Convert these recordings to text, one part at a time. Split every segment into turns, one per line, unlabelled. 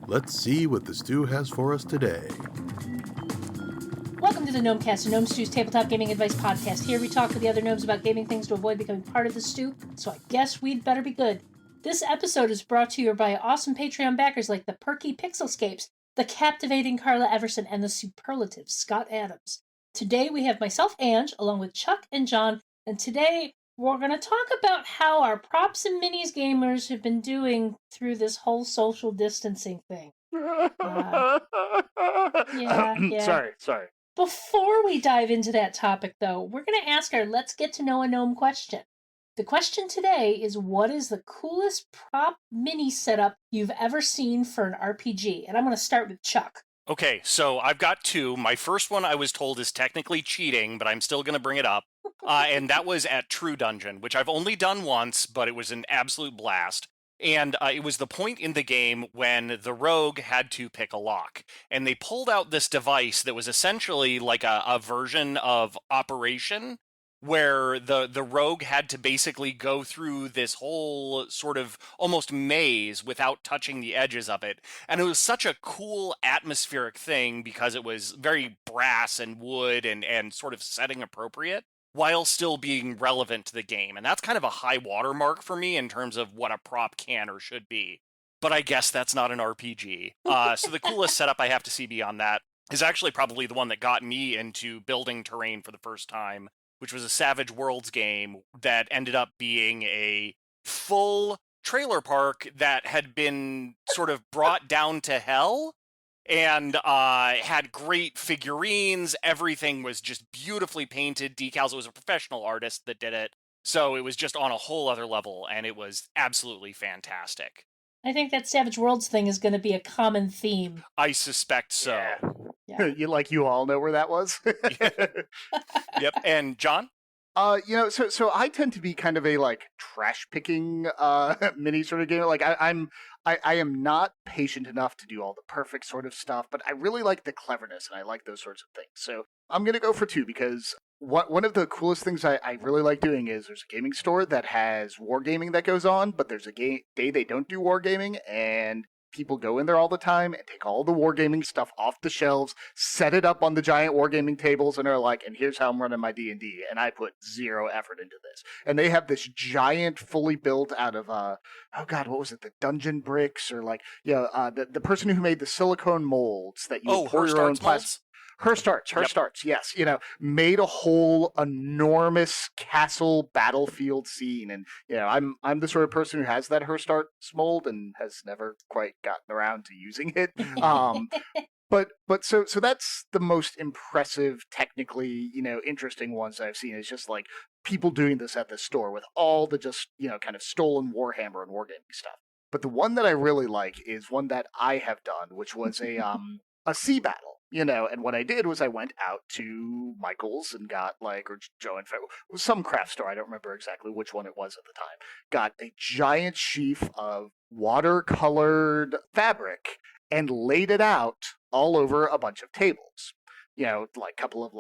Let's see what the stew has for us today.
Welcome to the Gnomecast, a Gnome Stew's tabletop gaming advice podcast. Here we talk to the other gnomes about gaming things to avoid becoming part of the stew, so I guess we'd better be good. This episode is brought to you by awesome Patreon backers like the Perky Pixelscapes, the captivating Carla Everson, and the superlative Scott Adams. Today we have myself, Ange, along with Chuck and John, and today we're going to talk about how our props and minis gamers have been doing through this whole social distancing thing.
Sorry.
Before we dive into that topic, though, we're going to ask our Let's Get to Know a Gnome question. The question today is, what is the coolest prop mini setup you've ever seen for an RPG? And I'm going to start with Chuck.
Okay, so I've got two. My first one I was told is technically cheating, but I'm still going to bring it up. And that was at True Dungeon, which I've only done once, but it was an absolute blast. And it was the point in the game when the rogue had to pick a lock. And they pulled out this device that was essentially like a version of Operation, where the rogue had to basically go through this whole sort of almost maze without touching the edges of it. And it was such a cool atmospheric thing because it was very brass and wood and sort of setting appropriate, while still being relevant to the game. And that's kind of a high watermark for me in terms of what a prop can or should be. But I guess that's not an RPG. So the coolest setup I have to see beyond that is actually probably the one that got me into building terrain for the first time, which was a Savage Worlds game that ended up being a full trailer park that had been sort of brought down to hell, and had great figurines. Everything was just beautifully painted, decals. It was a professional artist that did it, so it was just on a whole other level, and it was absolutely fantastic.
I think that Savage Worlds thing is going to be a common theme.
I suspect so.
Yeah.
You all know where that was?
Yep. And John?
So I tend to be kind of a trash picking mini sort of gamer. I am not patient enough to do all the perfect sort of stuff, but I really like the cleverness and I like those sorts of things. So I'm gonna go for two because one of the coolest things I really like doing is there's a gaming store that has wargaming that goes on, but there's a day they don't do wargaming, and people go in there all the time and take all the wargaming stuff off the shelves, set it up on the giant wargaming tables, and are like, and here's how I'm running my D&D, and I put zero effort into this. And they have this giant, fully built out of, the dungeon bricks, or the person who made the silicone molds that you pour your own plastic. Her starts, yes. Made a whole enormous castle battlefield scene. And, I'm the sort of person who has that Her Starts mold and has never quite gotten around to using it. So that's the most impressive, technically, interesting ones I've seen. It's just like people doing this at the store with all the just, kind of stolen Warhammer and wargaming stuff. But the one that I really like is one that I have done, which was a sea battle. And what I did was I went out to Michael's and got or Joe and some craft store. I don't remember exactly which one it was at the time. Got a giant sheaf of watercolored fabric and laid it out all over a bunch of tables. A couple of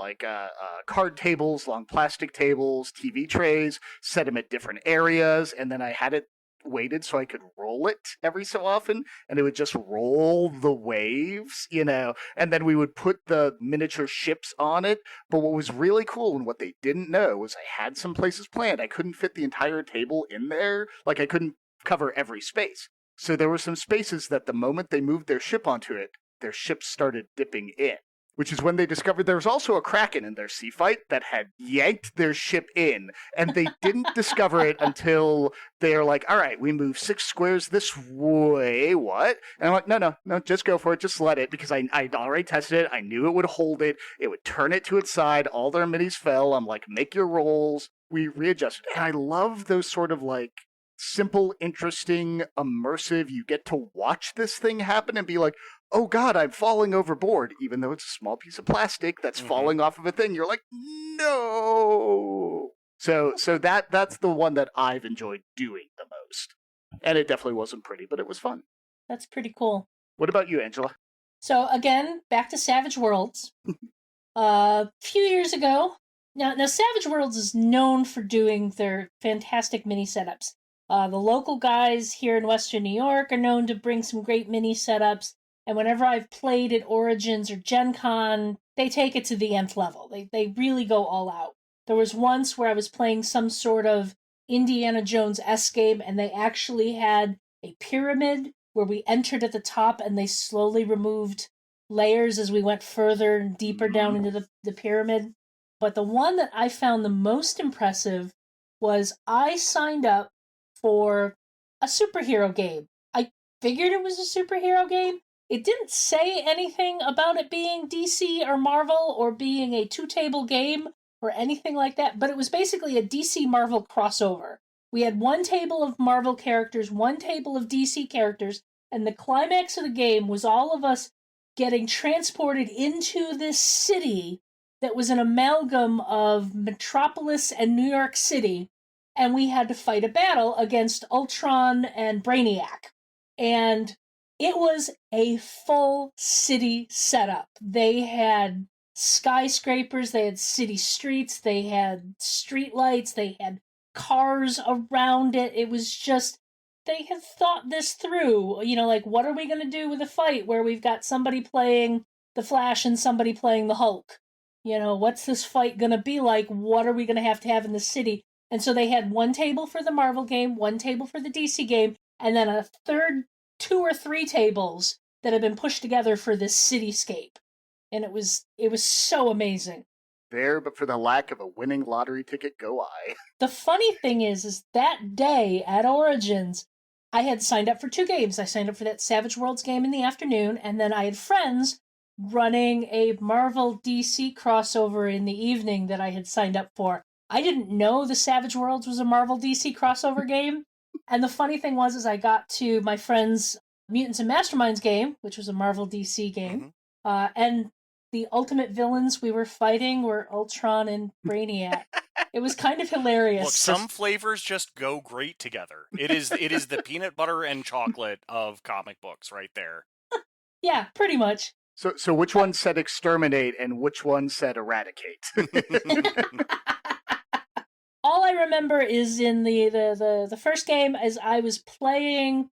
card tables, long plastic tables, TV trays, set them at different areas, and then I had it weighted so I could roll it every so often, and it would just roll the waves, and then we would put the miniature ships on it. But what was really cool and what they didn't know was I had some places planned. I couldn't fit the entire table in there. I couldn't cover every space. So there were some spaces that the moment they moved their ship onto it, their ships started dipping in. Which is when they discovered there was also a kraken in their sea fight that had yanked their ship in, and they didn't discover it until they're like, all right, we move 6 squares this way, what? And I'm like, no, just go for it, just let it, because I'd already tested it, I knew it would hold it would turn it to its side, all their minis fell, I'm like, make your rolls, we readjusted, and I love those sort of simple, interesting, immersive, you get to watch this thing happen and be like, oh god, I'm falling overboard, even though it's a small piece of plastic that's falling off of a thing. You're like, no! So that's the one that I've enjoyed doing the most. And it definitely wasn't pretty, but it was fun.
That's pretty cool.
What about you, Angela?
So again, back to Savage Worlds. A few years ago, now Savage Worlds is known for doing their fantastic mini setups. The local guys here in Western New York are known to bring some great mini setups, and whenever I've played at Origins or Gen Con, they take it to the nth level. They really go all out. There was once where I was playing some sort of Indiana Jones-esque game, and they actually had a pyramid where we entered at the top, and they slowly removed layers as we went further and deeper down into the pyramid. But the one that I found the most impressive was I signed up for a superhero game. I figured it was a superhero game. It didn't say anything about it being DC or Marvel or being a two-table game or anything like that, but it was basically a DC Marvel crossover. We had one table of Marvel characters, one table of DC characters, and the climax of the game was all of us getting transported into this city that was an amalgam of Metropolis and New York City, and we had to fight a battle against Ultron and Brainiac. And it was a full city setup. They had skyscrapers, they had city streets, they had street lights, they had cars around it. It was just, they had thought this through. Like, what are we going to do with a fight where we've got somebody playing the Flash and somebody playing the Hulk? What's this fight going to be like? What are we going to have in the city? And so they had one table for the Marvel game, one table for the DC game, and then a third 2 or 3 tables that had been pushed together for this cityscape. And it was so amazing.
There, but for the lack of a winning lottery ticket, go I.
The funny thing is that day at Origins, I had signed up for 2 games. I signed up for that Savage Worlds game in the afternoon, and then I had friends running a Marvel DC crossover in the evening that I had signed up for. I didn't know the Savage Worlds was a Marvel DC crossover game. And the funny thing was I got to my friend's Mutants and Masterminds game, which was a Marvel DC game, and the ultimate villains we were fighting were Ultron and Brainiac. It was kind of hilarious.
Look, some flavors just go great together. It is the peanut butter and chocolate of comic books right there.
Yeah, pretty much.
So which one said exterminate and which one said eradicate?
All I remember is in the first game as I was playing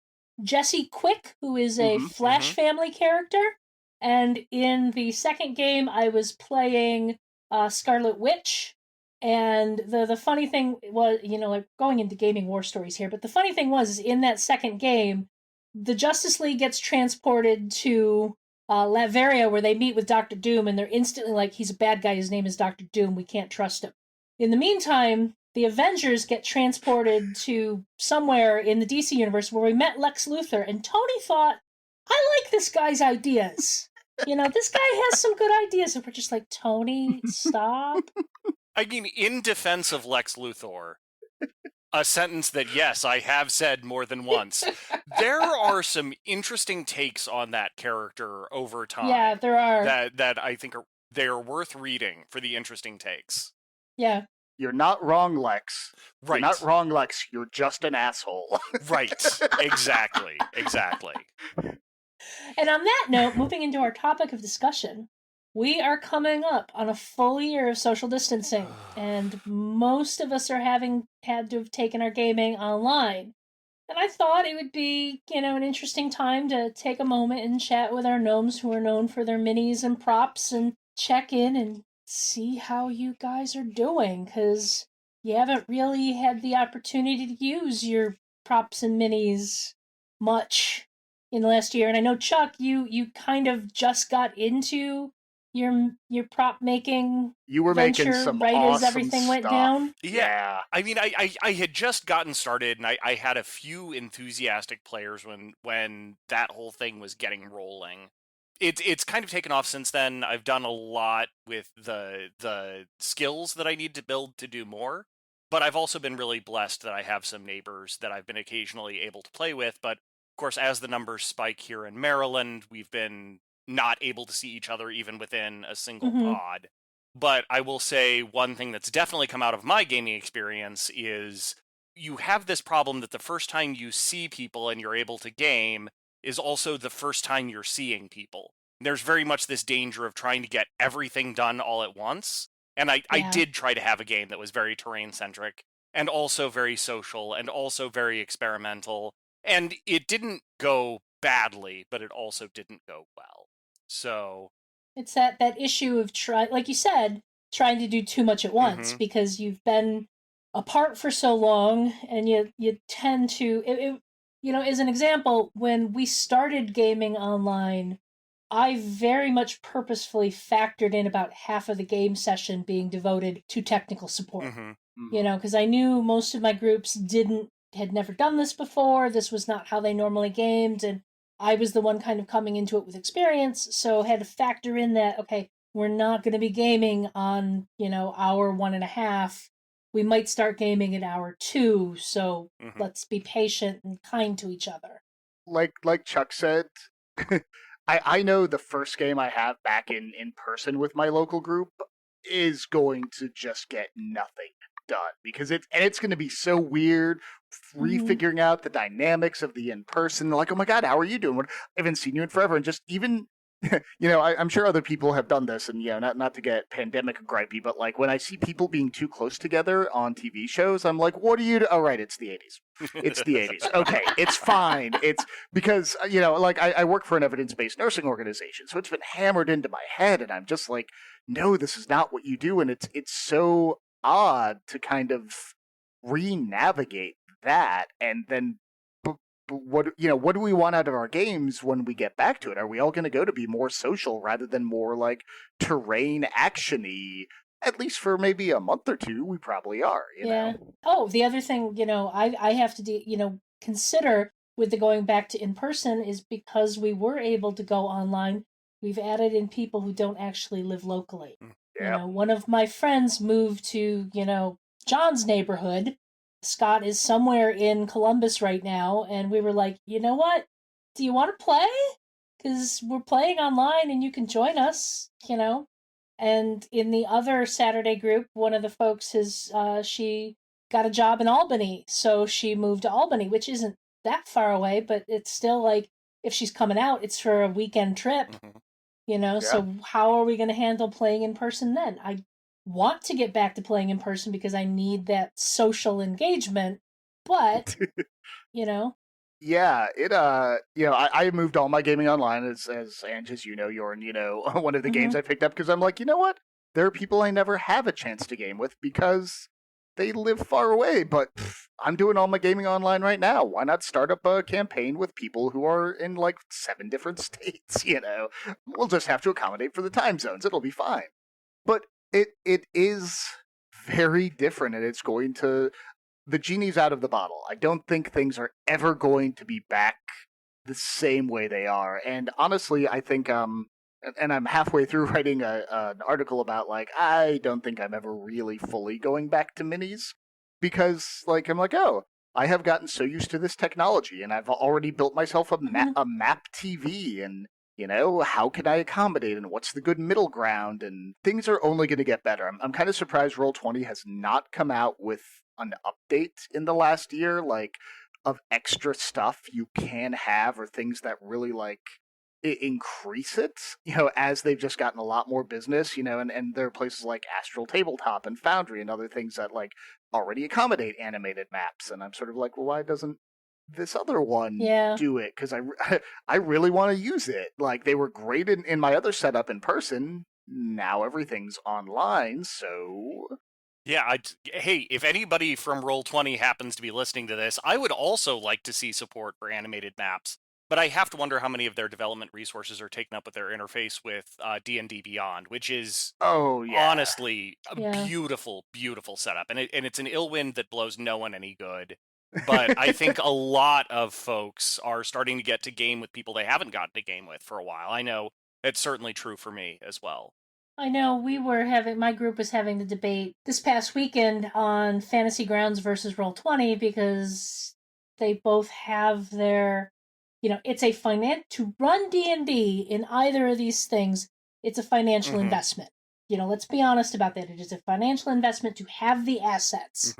Jesse Quick, who is a Flash family character, and in the second game I was playing Scarlet Witch. And the funny thing was, like going into gaming war stories here, but the funny thing was in that second game, the Justice League gets transported to Latveria where they meet with Dr. Doom, and they're instantly like, he's a bad guy, his name is Dr. Doom, we can't trust him. In the meantime, the Avengers get transported to somewhere in the DC universe where we met Lex Luthor, and Tony thought, I like this guy's ideas. This guy has some good ideas, and we're just like, Tony, stop.
I mean, in defense of Lex Luthor, a sentence that, yes, I have said more than once, there are some interesting takes on that character over time.
Yeah, there are.
That I think they're worth reading for the interesting takes.
Yeah.
You're not wrong, Lex.
Right.
You're not wrong, Lex. You're just an asshole.
Right. Exactly.
And on that note, moving into our topic of discussion, we are coming up on a full year of social distancing, and most of us are had to have taken our gaming online. And I thought it would be, an interesting time to take a moment and chat with our gnomes who are known for their minis and props and check in and see how you guys are doing, because you haven't really had the opportunity to use your props and minis much in the last year. And I know, Chuck, you kind of just got into your prop making.
You were
venture
making some
right
awesome
as everything
stuff.
went down.
Yeah. I mean, I had just gotten started, and I had a few enthusiastic players when that whole thing was getting rolling. It's kind of taken off since then. I've done a lot with the skills that I need to build to do more, but I've also been really blessed that I have some neighbors that I've been occasionally able to play with. But of course, as the numbers spike here in Maryland, we've been not able to see each other even within a single pod. But I will say one thing that's definitely come out of my gaming experience is you have this problem that the first time you see people and you're able to game is also the first time you're seeing people. There's very much this danger of trying to get everything done all at once. And I did try to have a game that was very terrain-centric, and also very social and also very experimental. And it didn't go badly, but it also didn't go well. So
it's that issue of like you said, trying to do too much at once because you've been apart for so long, and you tend to as an example, when we started gaming online, I very much purposefully factored in about half of the game session being devoted to technical support. Because I knew most of my groups had never done this before. This was not how they normally gamed, and I was the one kind of coming into it with experience, so had to factor in that, okay, we're not going to be gaming on, hour 1.5. We might start gaming at hour 2, so let's be patient and kind to each other.
Like Chuck said, I know the first game I have back in person with my local group is going to just get nothing done, because it's going to be so weird refiguring out the dynamics of the in-person. Like, oh my god, how are you doing? I haven't seen you in forever. And just even I'm sure other people have done this, and not to get pandemic gripey, but like when I see people being too close together on TV shows, I'm like, what are you oh, right, it's the 80s. It's the 80s. Okay, it's fine. It's because like I work for an evidence-based nursing organization, so it's been hammered into my head, and I'm just like, no, this is not what you do. And it's so odd to kind of re-navigate that, and then what do we want out of our games when we get back to it? Are we all going to go to be more social rather than more like terrain actiony? At least for maybe a month or two, we probably are. You know.
Oh, the other thing, I have to consider with the going back to in person is because we were able to go online. We've added in people who don't actually live locally.
Yeah.
One of my friends moved to John's neighborhood. Scott is somewhere in Columbus right now, and we were like, you know what? Do you want to play? Because we're playing online and you can join us, And in the other Saturday group, one of the folks she got a job in Albany, so she moved to Albany, which isn't that far away, but it's still like, if she's coming out, it's for a weekend trip, So how are we going to handle playing in person then? I want to get back to playing in person because I need that social engagement, but
Yeah, it I moved all my gaming online as Ange, as Jorn, one of the games I picked up because I'm like, you know what? There are people I never have a chance to game with because they live far away, but I'm doing all my gaming online right now. Why not start up a campaign with people who are in like 7 different states, We'll just have to accommodate for the time zones. It'll be fine. But it is very different, and it's going to... The genie's out of the bottle. I don't think things are ever going to be back the same way they are. And honestly, I think, and I'm halfway through writing an article about, like, I don't think I'm ever really fully going back to minis. Because, like, I'm like, oh, I have gotten so used to this technology, and I've already built myself a map TV, and how can I accommodate, and what's the good middle ground, and things are only going to get better. I'm kind of surprised Roll20 has not come out with an update in the last year, like, of extra stuff you can have, or things that really, like, increase it, as they've just gotten a lot more business, and there are places like Astral Tabletop and Foundry and other things that, like, already accommodate animated maps, and I'm sort of like, well, why doesn't this other one do it? Because I really want to use it. Like, they were great in my other setup in person. Now everything's online, so...
Yeah, hey, if anybody from Roll20 happens to be listening to this, I would also like to see support for animated maps. But I have to wonder how many of their development resources are taken up with their interface with D&D Beyond, which is honestly a beautiful, beautiful setup. And it's an ill wind that blows no one any good. But I think a lot of folks are starting to get to game with people they haven't gotten to game with for a while. I know it's certainly true for me as well.
I know my group was having the debate this past weekend on Fantasy Grounds versus Roll20 because they both have their, it's a to run D&D in either of these things, it's a financial investment. Let's be honest about that. It is a financial investment to have the assets.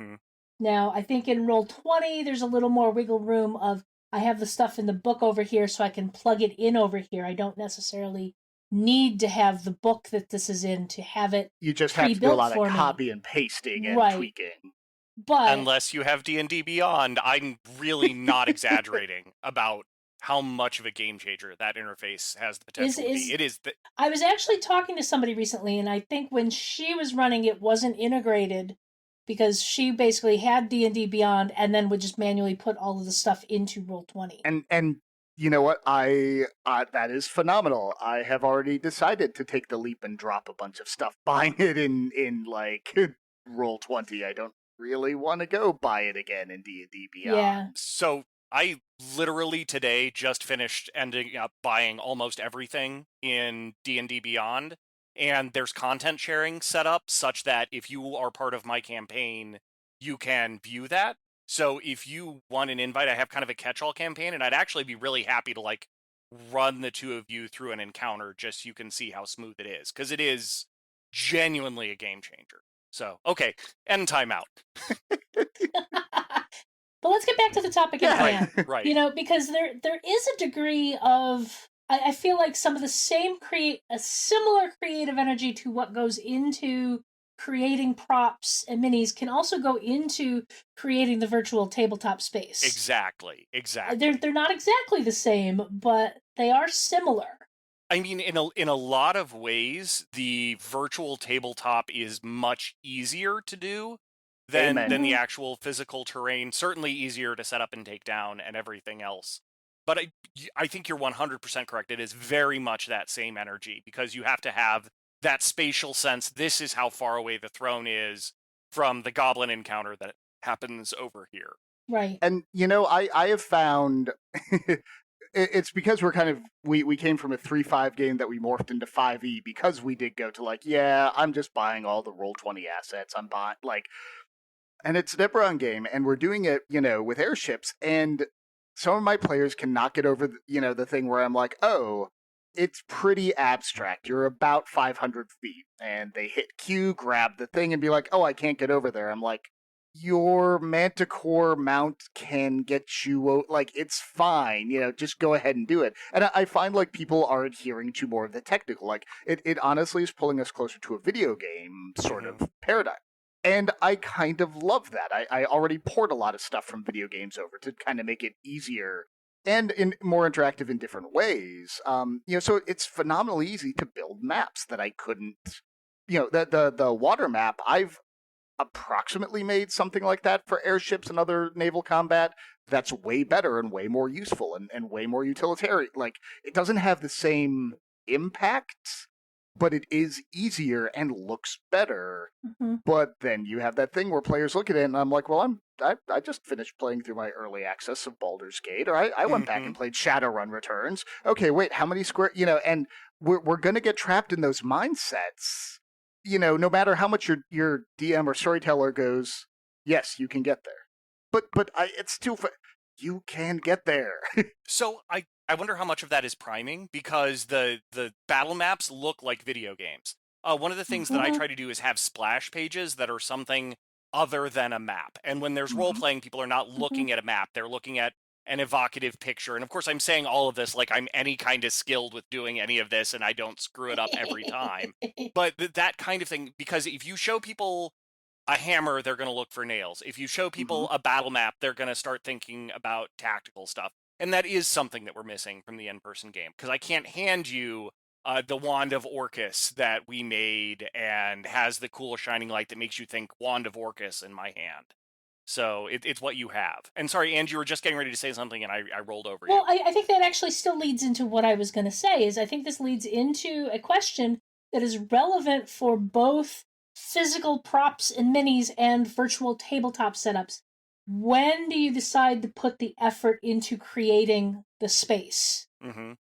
Now, I think in Roll20, there's a little more wiggle room of, I have the stuff in the book over here so I can plug it in over here. I don't necessarily need to have the book that this is in to have it.
You just have to do a lot of copy and pasting and tweaking.
But
unless you have D&D Beyond, I'm really not exaggerating about how much of a game changer that interface has the potential to be. It is
I was actually talking to somebody recently, and I think when she was running, it wasn't integrated because she basically had D&D Beyond and then would just manually put all of the stuff into Roll20.
And you know what? That is phenomenal. I have already decided to take the leap and drop a bunch of stuff, buying it in like Roll20. I don't really want to go buy it again in D&D Beyond.
Yeah.
So I literally today just finished ending up buying almost everything in D&D Beyond, and there's content sharing set up such that if you are part of my campaign, you can view that. So if you want an invite, I have kind of a catch-all campaign, and I'd actually be really happy to like run the two of you through an encounter just so you can see how smooth it is, because it is genuinely a game changer. So, okay, end timeout.
But let's get back to the topic at hand.
Right.
You know, because there is a degree of I feel like some of the same a similar creative energy to what goes into creating props and minis can also go into creating the virtual tabletop space.
Exactly.
They're not exactly the same, but they are similar.
I mean, in a lot of ways, the virtual tabletop is much easier to do than the actual physical terrain. Certainly easier to set up and take down and everything else. But I think you're 100% correct. It is very much that same energy because you have to have that spatial sense. This is how far away the throne is from the goblin encounter that happens over here.
Right.
And you know, I have found it's because we're kind of we came from a 3.5 game that we morphed into 5e because we did go to like, yeah, I'm just buying all the Roll20 assets. I'm buying like, and it's an Eberron game, and we're doing it, you know, with airships, and some of my players cannot get over, the thing where I'm like, oh, it's pretty abstract. You're about 500 feet, and they hit Q, grab the thing, and be like, oh, I can't get over there. I'm like, your Manticore mount can get you, like, it's fine, just go ahead and do it. And I find, like, people are adhering to more of the technical. Like, it honestly is pulling us closer to a video game sort of paradigm. And I kind of love that. I already poured a lot of stuff from video games over to kind of make it easier and more interactive in different ways. So it's phenomenally easy to build maps that I couldn't. The water map, I've approximately made something like that for airships and other naval combat. That's way better and way more useful and way more utilitarian. Like, it doesn't have the same impact, but it is easier and looks better.
Mm-hmm.
But then you have that thing where players look at it and I'm like, well, I just finished playing through my early access of Baldur's Gate, or I went back and played Shadowrun Returns. Okay, wait, how many square, and we're going to get trapped in those mindsets, no matter how much your DM or storyteller goes, yes, you can get there. But it's still, you can get there.
So I wonder how much of that is priming, because the battle maps look like video games. One of the things that I try to do is have splash pages that are something other than a map. And when there's role-playing, people are not looking at a map. They're looking at an evocative picture. And of course, I'm saying all of this like I'm any kind of skilled with doing any of this and I don't screw it up every time. But that kind of thing, because if you show people a hammer, they're going to look for nails. If you show people a battle map, they're going to start thinking about tactical stuff. And that is something that we're missing from the in-person game, because I can't hand you the Wand of Orcus that we made and has the cool shining light that makes you think Wand of Orcus in my hand. So it's what you have. And sorry, Angie, you were just getting ready to say something and I rolled over you.
Well, I think that actually still leads into what I was going to say, is I think this leads into a question that is relevant for both physical props and minis and virtual tabletop setups. When do you decide to put the effort into creating the space?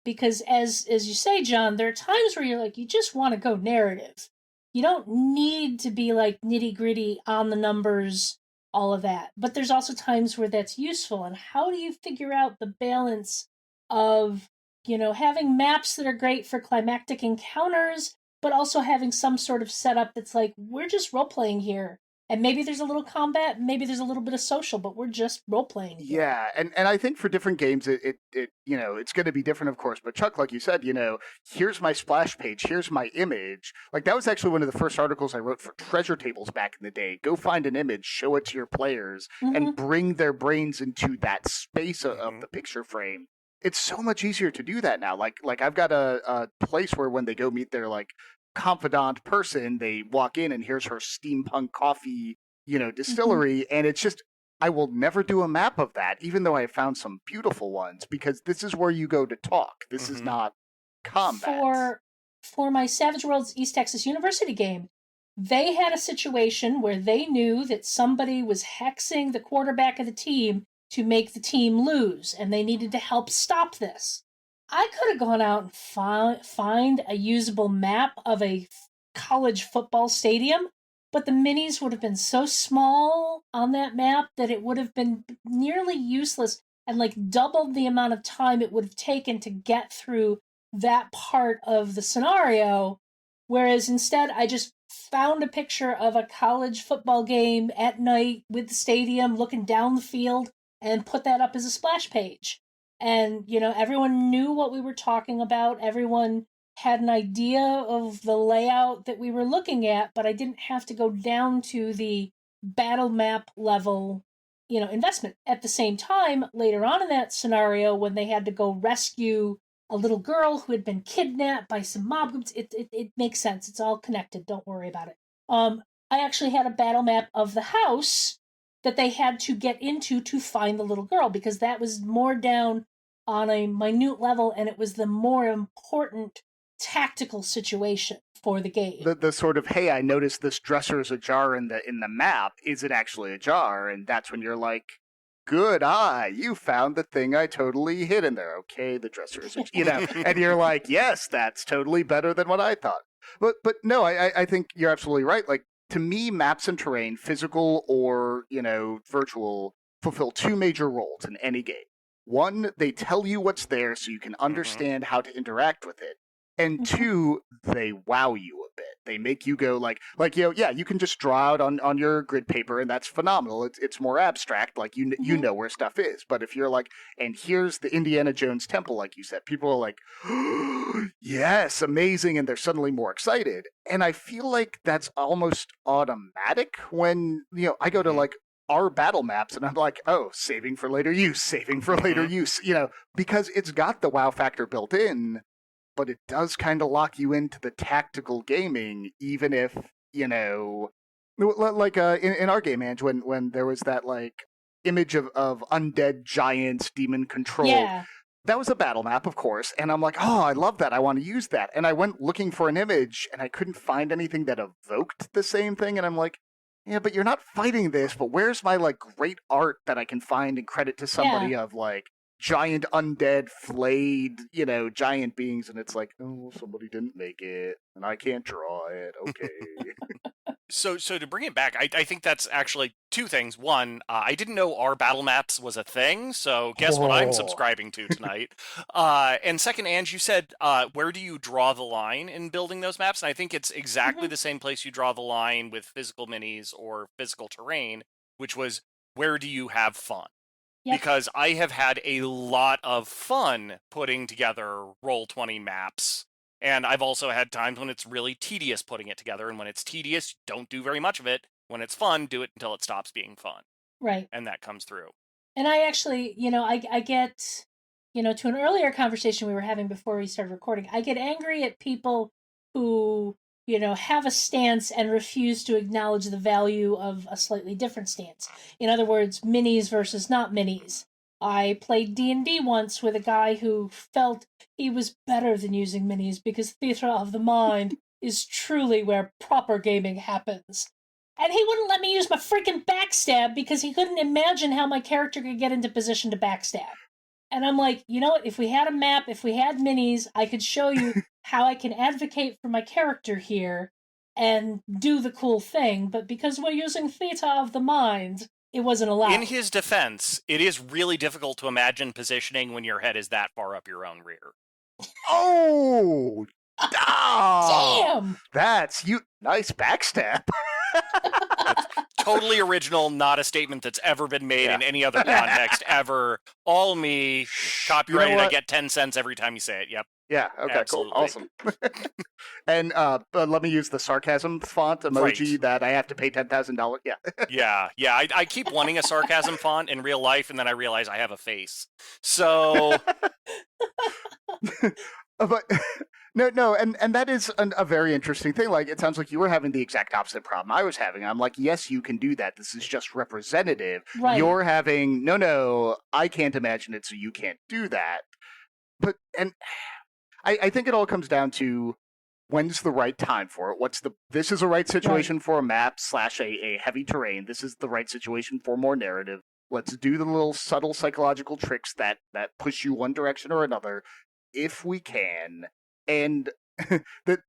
Because as you say, John, there are times where you're like, you just want to go narrative. You don't need to be like nitty gritty on the numbers, all of that. But there's also times where that's useful. And how do you figure out the balance of, having maps that are great for climactic encounters, but also having some sort of setup that's like, we're just role-playing here. And maybe there's a little combat, maybe there's a little bit of social, but we're just role playing.
Yeah, and I think for different games, it it's going to be different, of course. But Chuck, like you said, here's my splash page, here's my image. Like that was actually one of the first articles I wrote for treasure tables back in the day. Go find an image, show it to your players, and bring their brains into that space of the picture frame. It's so much easier to do that now. Like I've got a place where when they go meet their like confidant person, they walk in and here's her steampunk coffee, distillery, and it's just I will never do a map of that, even though I found some beautiful ones, because this is where you go to talk. This is not combat.
For my Savage Worlds East Texas University game, they had a situation where they knew that somebody was hexing the quarterback of the team to make the team lose, and they needed to help stop this. I could have gone out and find a usable map of a college football stadium, but the minis would have been so small on that map that it would have been nearly useless and like doubled the amount of time it would have taken to get through that part of the scenario. Whereas instead, I just found a picture of a college football game at night with the stadium looking down the field and put that up as a splash page. And, everyone knew what we were talking about. Everyone had an idea of the layout that we were looking at, but I didn't have to go down to the battle map level, investment. At the same time, later on in that scenario, when they had to go rescue a little girl who had been kidnapped by some mob groups, it makes sense. It's all connected. Don't worry about it. I actually had a battle map of the house that they had to get into to find the little girl, because that was more down on a minute level, and it was the more important tactical situation for the game.
The sort of, hey, I noticed this dresser is ajar in the map. Is it actually ajar? And that's when you're like, good eye, you found the thing I totally hid in there. Okay, the dresser is, and you're like, yes, that's totally better than what I thought. But no, I think you're absolutely right. Like, to me, maps and terrain, physical or, virtual, fulfill two major roles in any game. One, they tell you what's there so you can understand how to interact with it. And two, they wow you a bit. They make you go you can just draw out on your grid paper, and that's phenomenal. It's more abstract, like you know where stuff is. But if you're like, and here's the Indiana Jones temple, like you said, people are like, oh, yes, amazing, and they're suddenly more excited. And I feel like that's almost automatic when I go to like our battle maps, and I'm like, oh, saving for later use, because it's got the wow factor built in. But it does kind of lock you into the tactical gaming, even if, like in our game, Ange, when there was that like image of undead giants, demon control.
Yeah.
That was a battle map, of course, and I'm like, oh, I love that. I want to use that. And I went looking for an image, and I couldn't find anything that evoked the same thing. And I'm like, yeah, but you're not fighting this, but where's my like great art that I can find and credit to somebody of like, giant undead flayed giant beings, and it's like, oh, somebody didn't make it and I can't draw it. Okay.
So to bring it back, I think that's actually two things. One, I didn't know our battle maps was a thing, so guess what I'm subscribing to tonight. And second, Ange, you said, where do you draw the line in building those maps? And I think it's exactly the same place you draw the line with physical minis or physical terrain, which was, where do you have fun? Yep. Because I have had a lot of fun putting together Roll20 maps, and I've also had times when it's really tedious putting it together, and when it's tedious, don't do very much of it. When it's fun, do it until it stops being fun.
Right.
And that comes through.
And I actually, I get, to an earlier conversation we were having before we started recording, I get angry at people who have a stance and refuse to acknowledge the value of a slightly different stance. In other words, minis versus not minis. I played D&D once with a guy who felt he was better than using minis because theater of the mind is truly where proper gaming happens. And he wouldn't let me use my freaking backstab because he couldn't imagine how my character could get into position to backstab. And I'm like, you know what, if we had a map, if we had minis, I could show you how I can advocate for my character here and do the cool thing, but because we're using theater of the mind, it wasn't allowed.
In his defense, it is really difficult to imagine positioning when your head is that far up your own rear.
Oh!
Damn!
That's you. Nice backstab.
Totally original, not a statement that's ever been made in any other context ever. All me, copyrighted,
You know
I
what?
get 10 cents every time you say it. Yep.
Yeah, okay,
Absolutely.
cool. Awesome. And but let me use the sarcasm font emoji
Right.
that I have to pay $10,000. Yeah.
Yeah. I keep wanting a sarcasm font in real life, and then I realize I have a face. So,
But no, and that is a very interesting thing. Like, it sounds like you were having the exact opposite problem I was having. I'm like, yes, you can do that. This is just representative.
Right.
You're having, no, I can't imagine it, so you can't do that. But, and I think it all comes down to when's the right time for it. This is a right situation for a map / a heavy terrain. This is the right situation for more narrative. Let's do the little subtle psychological tricks that push you one direction or another, if we can. And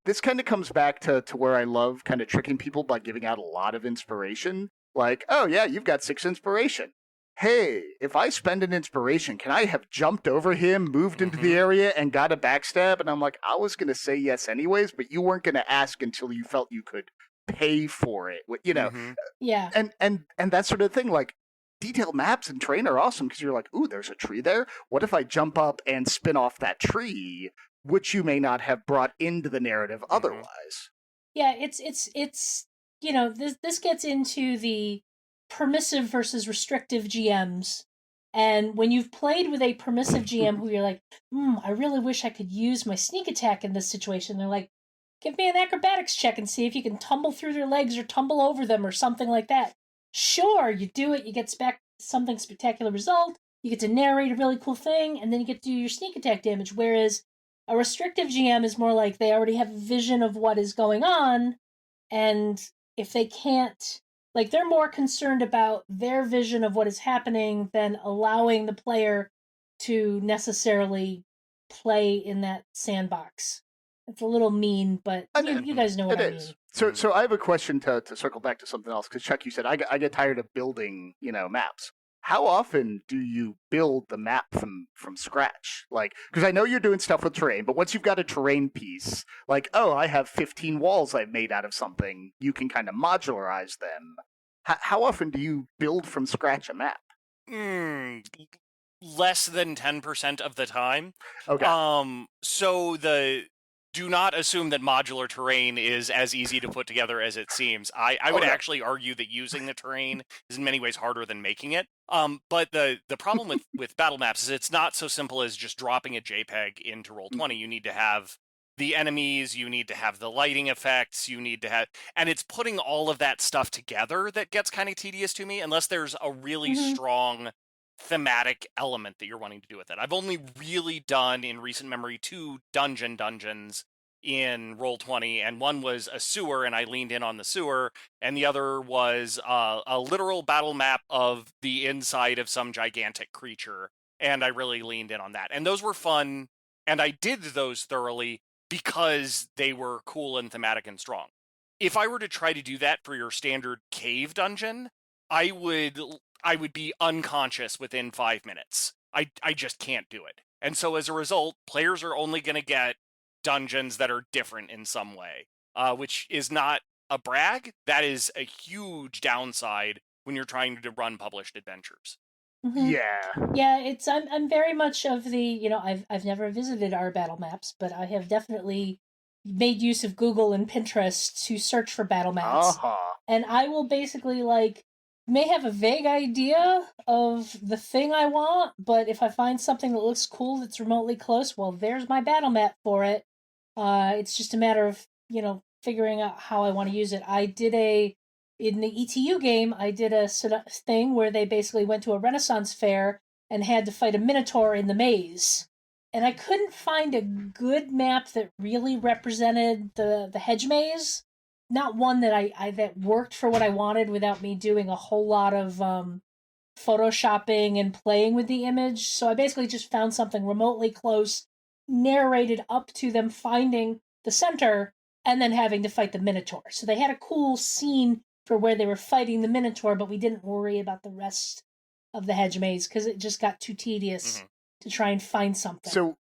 this kind of comes back to where I love kind of tricking people by giving out a lot of inspiration. Like, oh yeah, you've got 6 inspiration. Hey, if I spend an inspiration, can I have jumped over him, moved into the area, and got a backstab? And I'm like, I was going to say yes anyways, but you weren't going to ask until you felt you could pay for it. You know,
Yeah.
and that sort of thing. Like, detailed maps and terrain are awesome because you're like, ooh, there's a tree there. What if I jump up and spin off that tree, which you may not have brought into the narrative otherwise?
Yeah, it's you know, this gets into the permissive versus restrictive GMs. And when you've played with a permissive GM who you're like, I really wish I could use my sneak attack in this situation, they're like, give me an acrobatics check and see if you can tumble through their legs or tumble over them or something like that. Sure, you do it, you get something spectacular result, you get to narrate a really cool thing, and then you get to do your sneak attack damage. Whereas a restrictive GM is more like they already have a vision of what is going on, and if they can't, like, they're more concerned about their vision of what is happening than allowing the player to necessarily play in that sandbox. It's a little mean, but you guys know what I mean.
So I have a question to circle back to something else, because Chuck, you said I get tired of building, maps. How often do you build the map from scratch? Like, because I know you're doing stuff with terrain, but once you've got a terrain piece, like, oh, I have 15 walls I've made out of something, you can kind of modularize them. How often do you build from scratch a map?
Less than 10% of the time.
Okay.
So do not assume that modular terrain is as easy to put together as it seems. I would actually argue that using the terrain is in many ways harder than making it. But the problem with battle maps is it's not so simple as just dropping a JPEG into Roll20. You need to have the enemies, you need to have the lighting effects, you need to have, and it's putting all of that stuff together that gets kind of tedious to me, unless there's a really strong thematic element that you're wanting to do with it. I've only really done in recent memory 2 dungeons in Roll20, and one was a sewer, and I leaned in on the sewer, and the other was a literal battle map of the inside of some gigantic creature, and I really leaned in on that. And those were fun, and I did those thoroughly because they were cool and thematic and strong. If I were to try to do that for your standard cave dungeon, I would be unconscious within 5 minutes. I just can't do it. And so as a result, players are only going to get dungeons that are different in some way, which is not a brag. That is a huge downside when you're trying to run published adventures.
Yeah.
Yeah, I'm very much of the, I've never visited our battle maps, but I have definitely made use of Google and Pinterest to search for battle maps. And I will basically, may have a vague idea of the thing I want, but if I find something that looks cool that's remotely close, well, there's my battle map for it. It's just a matter of, figuring out how I want to use it. In the ETU game, I did a thing where they basically went to a Renaissance fair and had to fight a Minotaur in the maze. And I couldn't find a good map that really represented the hedge maze. Not one that that worked for what I wanted without me doing a whole lot of photoshopping and playing with the image. So I basically just found something remotely close, narrated up to them finding the center, and then having to fight the Minotaur. So they had a cool scene for where they were fighting the Minotaur, but we didn't worry about the rest of the hedge maze because it just got too tedious to try and find something.
So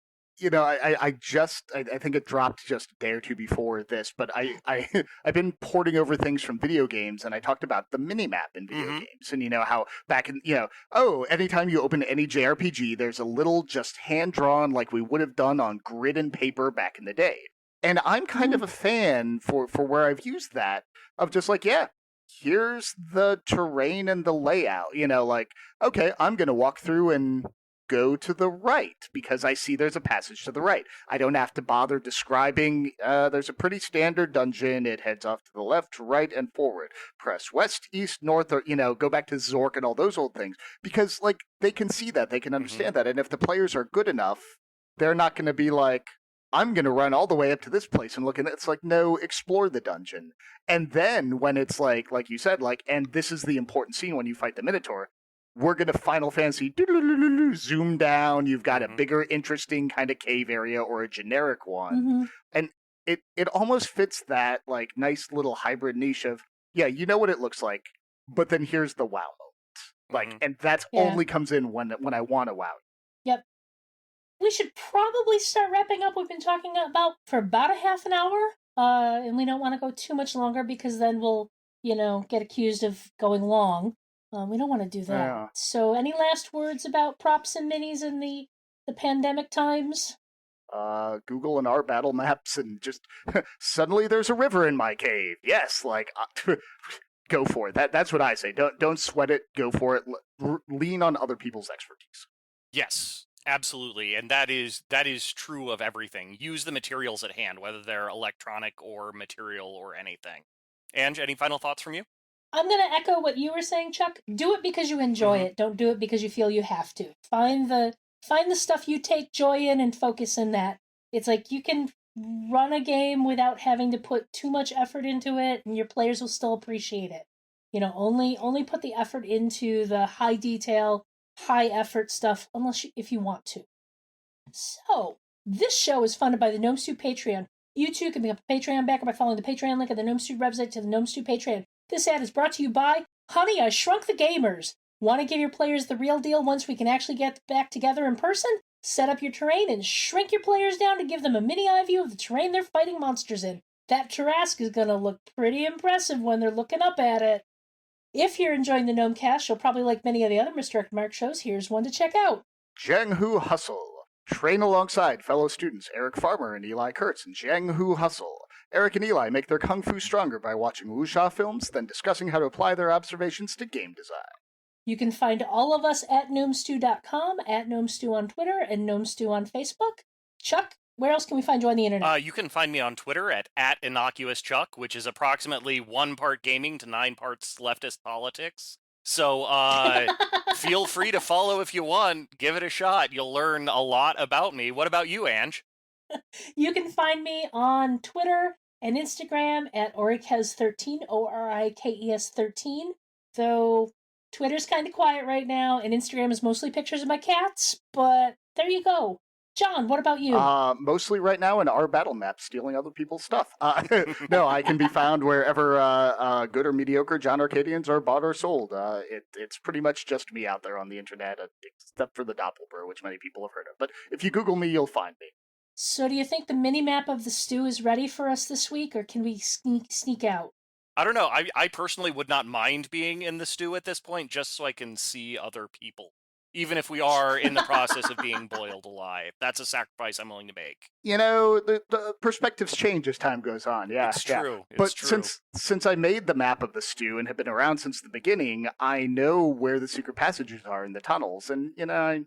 I think it dropped just a day or two before this, but I've been porting over things from video games, and I talked about the minimap in video games, and how back in, anytime you open any JRPG, there's a little just hand-drawn, like we would have done on grid and paper back in the day. And I'm kind of a fan for where I've used that, of just like, yeah, here's the terrain and the layout, okay, I'm going to walk through and go to the right because I see there's a passage to the right. I don't have to bother describing, there's a pretty standard dungeon. It heads off to the left, right, and forward. Press west, east, north, or, go back to Zork and all those old things. Because, they can see that, they can understand that. And if the players are good enough, they're not going to be like, I'm going to run all the way up to this place and look, and it's like, no, explore the dungeon. And then when it's like you said, and this is the important scene when you fight the Minotaur, we're going to Final Fantasy zoom down. You've got a bigger, interesting kind of cave area or a generic one. And it almost fits that nice little hybrid niche of, yeah, you know what it looks like, but then here's the wow moment. And that's only comes in when I want to wow.
Yep. We should probably start wrapping up. We've been talking about for about a half an hour, and we don't want to go too much longer because then we'll, get accused of going long. We don't want to do that. Yeah. So, any last words about props and minis in the pandemic times?
Google and our battle maps, and just suddenly there's a river in my cave. Yes, go for it. That's what I say. Don't sweat it. Go for it. Lean on other people's expertise.
Yes, absolutely, and that is true of everything. Use the materials at hand, whether they're electronic or material or anything. Ange, any final thoughts from you?
I'm going to echo what you were saying, Chuck. Do it because you enjoy it. Don't do it because you feel you have to. Find the stuff you take joy in and focus in that. It's like you can run a game without having to put too much effort into it, and your players will still appreciate it. Only put the effort into the high detail, high effort stuff if you want to. So, this show is funded by the Gnome Stew Patreon. You too can become a Patreon backer by following the Patreon link at the Gnome Stew website to the Gnome Stew Patreon. This ad is brought to you by Honey, I Shrunk the Gamers. Want to give your players the real deal once we can actually get back together in person? Set up your terrain and shrink your players down to give them a mini eye view of the terrain they're fighting monsters in. That Tarrasque is going to look pretty impressive when they're looking up at it. If you're enjoying the Gnomecast, you'll probably like many of the other Misdirected Mark shows. Here's one to check out.
Jiang Hu Hustle. Train alongside fellow students Eric Farmer and Eli Kurtz in Jiang Hu Hustle. Eric and Eli make their kung fu stronger by watching wuxia films, then discussing how to apply their observations to game design.
You can find all of us at gnomestew.com, at gnomestew on Twitter, and gnomestew on Facebook. Chuck, where else can we find you on the internet?
You can find me on Twitter at InnocuousChuck, which is approximately 1 part gaming to 9 parts leftist politics. So feel free to follow if you want. Give it a shot. You'll learn a lot about me. What about you, Ange?
You can find me on Twitter and Instagram at Orikes13, Orikes 13. Though Twitter's kind of quiet right now, and Instagram is mostly pictures of my cats, but there you go. John, what about you?
Mostly right now in our battle map, stealing other people's stuff. No, I can be found wherever good or mediocre John Arcadians are bought or sold. It's pretty much just me out there on the internet, except for the Doppelbur, which many people have heard of. But if you Google me, you'll find me.
So do you think the mini-map of the stew is ready for us this week, or can we sneak out?
I don't know. I personally would not mind being in the stew at this point, just so I can see other people. Even if we are in the process of being boiled alive. That's a sacrifice I'm willing to make.
The perspectives change as time goes on. Yeah,
it's true.
But
it's true.
since I made the map of the stew and have been around since the beginning, I know where the secret passages are in the tunnels, and I'm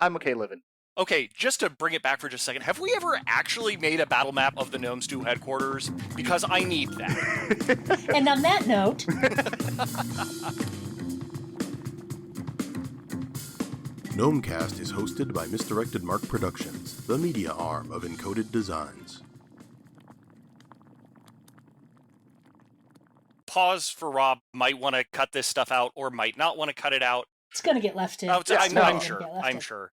okay living.
Okay, just to bring it back for just a second, have we ever actually made a battle map of the Gnome Stew headquarters? Because I need that.
And on that note...
Gnomecast is hosted by Misdirected Mark Productions, the media arm of Encoded Designs.
Pause for Rob. Might want to cut this stuff out or might not want to cut it out.
It's going to get left in.
I'm sure.